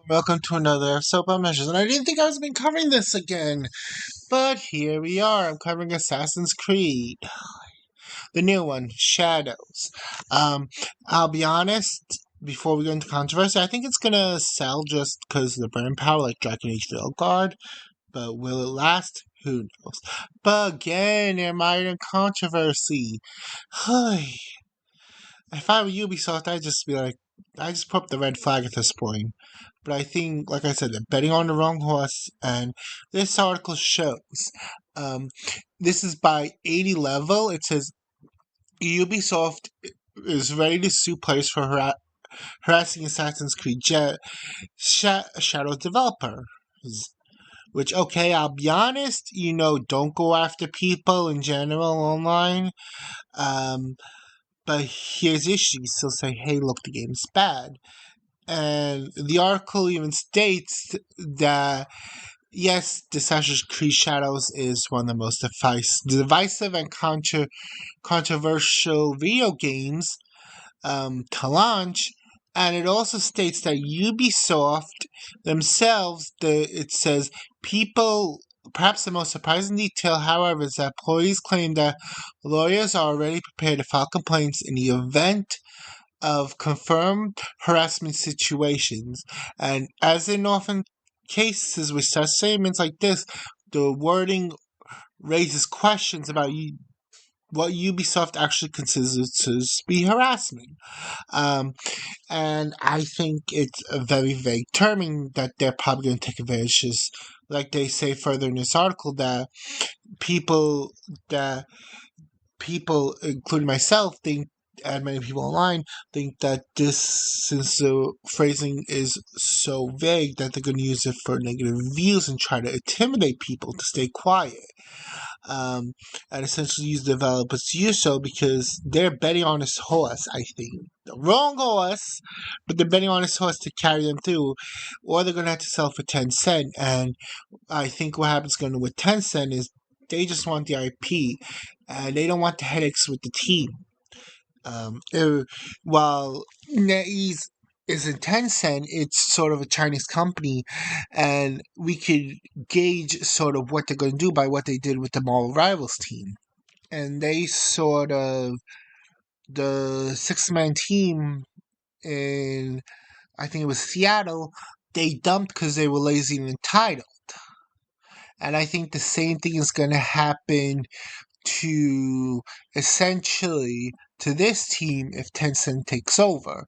Welcome to another episode of Measures. And I didn't think I was been covering this again, but here we are. I'm covering Assassin's Creed, the new one, Shadows. I'll be honest. Before we go into controversy, I think it's gonna sell just because of the brand power, like Dragon Age Veilguard. But will it last? Who knows? But again, they're mired in controversy. If I were Ubisoft, I just put up the red flag at this point. But I think, like I said, they're betting on the wrong horse, and this article shows. Um, this is by 80 level. It says Ubisoft is ready to sue players for harassing Assassin's Creed Shadow developers. Which, okay, I'll be honest, don't go after people in general online. But here's the issue. You still say, hey, look, the game's bad. And the article even states that, yes, Assassin's Creed Shadows is one of the most divisive and controversial video games to launch. And it also states that Ubisoft themselves, it says, people, perhaps the most surprising detail, however, is that employees claim that lawyers are already prepared to file complaints in the event of confirmed harassment situations. And as in often cases with such statements like this, the wording raises questions about what Ubisoft actually considers to be harassment. And I think it's a very vague terming that they're probably going to take advantage of. Like they say further in this article, that people, including myself, think, and many people online think that since the phrasing is so vague, that they're going to use it for negative views and try to intimidate people to stay quiet. And essentially use developers to use so because they're betting on this horse, I think. The wrong horse, but they're betting on this horse to carry them through, or they're going to have to sell for 10 cents. And I think what happens with 10 cents is they just want the IP, and they don't want the headaches with the team. While NetEase is in Tencent, it's sort of a Chinese company, and we could gauge sort of what they're going to do by what they did with the Marvel Rivals team. And they sort of, the six-man team in, I think it was Seattle, they dumped because they were lazy and entitled. And I think the same thing is going to happen to essentially to this team if Tencent takes over.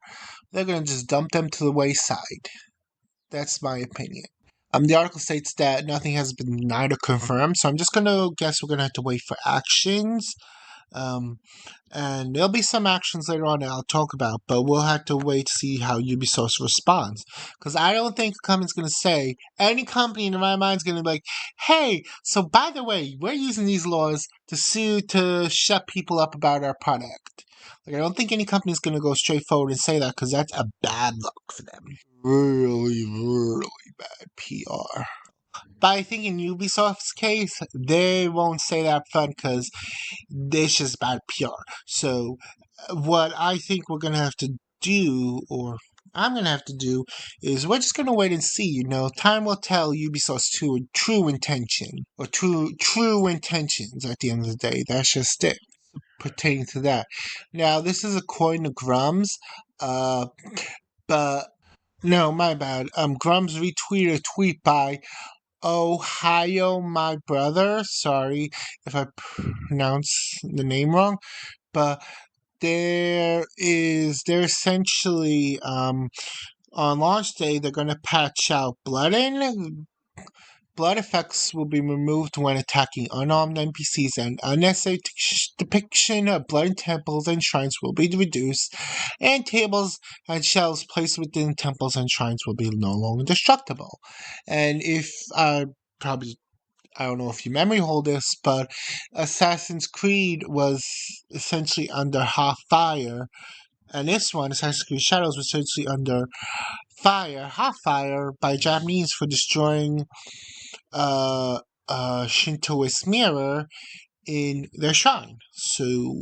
They're going to just dump them to the wayside. That's my opinion. The article states that nothing has been denied or confirmed, so I'm just going to guess we're going to have to wait for actions. And there'll be some actions later on that I'll talk about, but we'll have to wait to see how Ubisoft responds. Because I don't think the company's going to say, any company in my mind is going to be like, hey, so by the way, we're using these laws to shut people up about our product. Like, I don't think any company is going to go straight forward and say that, because that's a bad look for them. Really, really bad PR. But I think in Ubisoft's case, they won't say that upfront because it's just bad PR. So, what I think we're going to have to do, or I'm going to have to do, is we're just going to wait and see. Time will tell Ubisoft's true intention, or true intentions at the end of the day. That's just it pertaining to that. Now, this is according to Grums, but no, my bad. Grums retweeted a tweet by Ohio, my brother. Sorry if I pronounce the name wrong, but they're essentially on launch day they're going to patch out blood effects will be removed when attacking unarmed NPCs, and unnecessary depiction of blood in temples and shrines will be reduced, and tables and shelves placed within temples and shrines will be no longer destructible. And if I don't know if you memory hold this, but Assassin's Creed was essentially under hot fire, and this one, Assassin's Creed Shadows, was essentially under hot fire by Japanese for destroying Shintoist mirror in their shrine. So,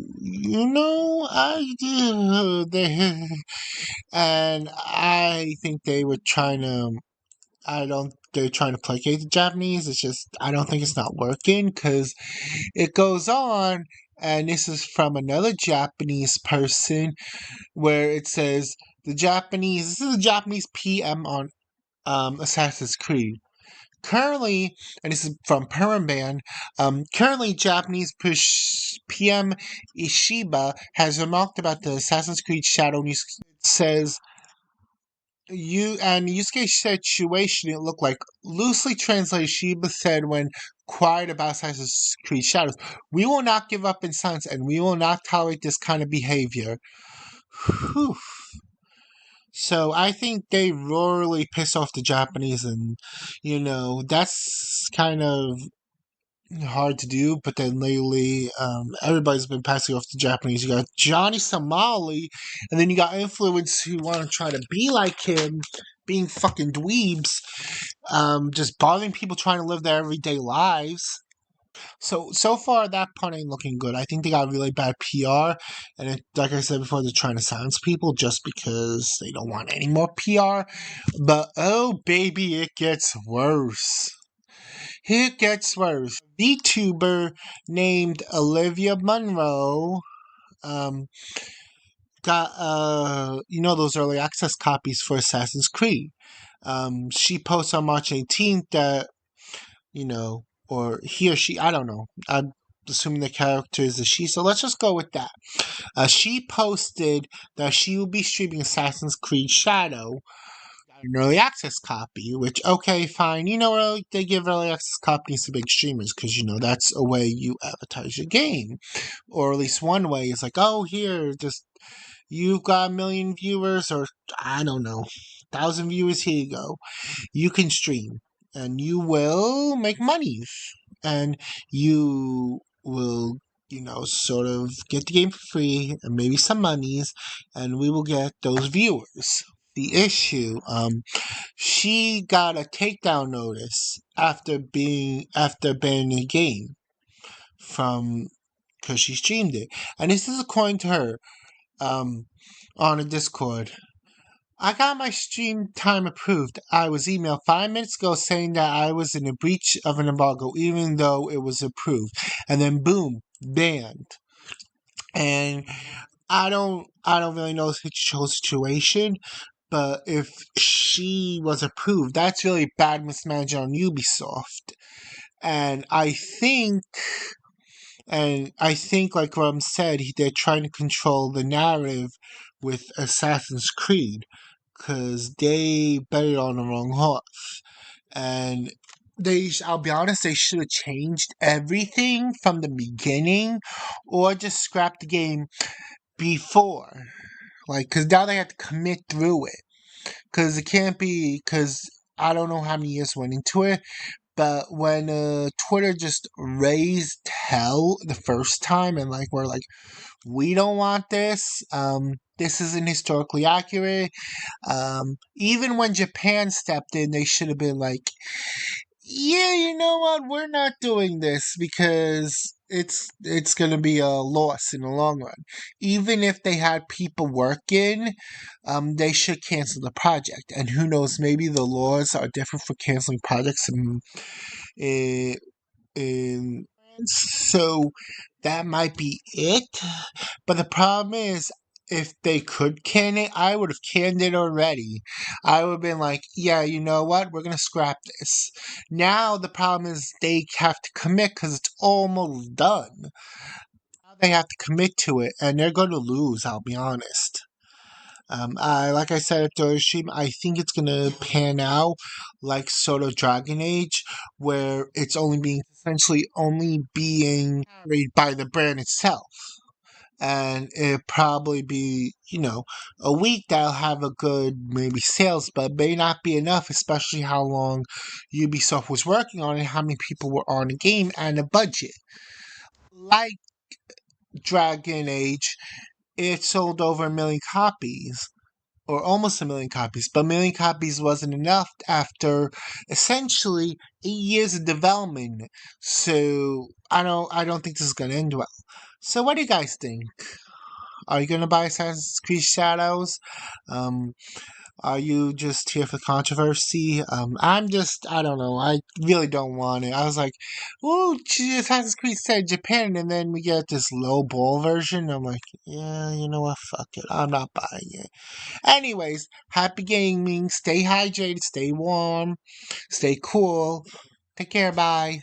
and I think they were trying to I don't. They're trying to placate the Japanese. It's just I don't think it's not working because it goes on, and this is from another Japanese person where it says the Japanese. This is a Japanese PM on Assassin's Creed. Currently, and this is from Permanban, currently Japanese PM Ishiba has remarked about the Assassin's Creed Shadow News. It says, Yusuke's situation, it looked like, loosely translated, Shiba said when quiet about Assassin's Creed Shadows, "We will not give up in silence, and we will not tolerate this kind of behavior." Whew. So I think they royally piss off the Japanese, and that's kind of hard to do. But then lately, everybody's been passing off the Japanese. You got Johnny Somali, and then you got influencers who want to try to be like him, being fucking dweebs, just bothering people trying to live their everyday lives. So far that part ain't looking good. I think they got really bad PR, and like I said before, they're trying to silence people just because they don't want any more PR. But oh baby, it gets worse. It gets worse. VTuber named Olivia Munro um, got those early access copies for Assassin's Creed. She posts on March 18th that or he or she, I don't know. I'm assuming the character is a she, so let's just go with that. She posted that she will be streaming Assassin's Creed Shadow, an early access copy, which, okay, fine. They give early access copies to big streamers because, that's a way you advertise your game. Or at least one way is like, oh, here, just, you've got 1 million viewers, or I don't know, 1,000 viewers, here you go. You can stream and you will make money and you will sort of get the game for free and maybe some monies, and we will get those viewers. The issue, she got a takedown notice after banning the game from because she streamed it, and this is according to her on a Discord. "I got my stream time approved. I was emailed 5 minutes ago saying that I was in a breach of an embargo, even though it was approved. And then boom, banned." And I don't really know the whole situation, but if she was approved, that's really bad mismanagement on Ubisoft. And I think, like Rum said, they're trying to control the narrative with Assassin's Creed because they bet it on the wrong horse. And I'll be honest, they should have changed everything from the beginning or just scrap the game before. Like, because now they have to commit through it. Because it can't be, because I don't know how many years went into it, but when Twitter just raised hell the first time and like we're like, we don't want this. This isn't historically accurate. Even when Japan stepped in, they should have been like, yeah, you know what? We're not doing this because it's going to be a loss in the long run. Even if they had people working, they should cancel the project. And who knows? Maybe the laws are different for canceling projects in, in so that might be it. But the problem is, if they could can it, I would have canned it already. I would have been like, yeah, you know what? We're going to scrap this. Now the problem is they have to commit because it's almost done. Now they have to commit to it, and they're going to lose, I'll be honest. Like I said at the stream, I think it's gonna pan out like sort of Dragon Age, where it's only being carried by the brand itself, and it probably be a week that'll have a good maybe sales, but may not be enough, especially how long Ubisoft was working on it, how many people were on the game, and the budget. Like Dragon Age, it sold over 1 million copies or almost 1 million copies, but 1 million copies wasn't enough after essentially 8 years of development. So I don't think this is gonna end well. So what do you guys think? Are you gonna buy Assassin's Creed Shadows? Um, Are you just here for controversy? I don't know. I really don't want it. I was like, oh, Assassin's Creed said Japan, and then we get this low ball version. I'm like, yeah, you know what? Fuck it. I'm not buying it. Anyways, happy gaming. Stay hydrated. Stay warm. Stay cool. Take care. Bye.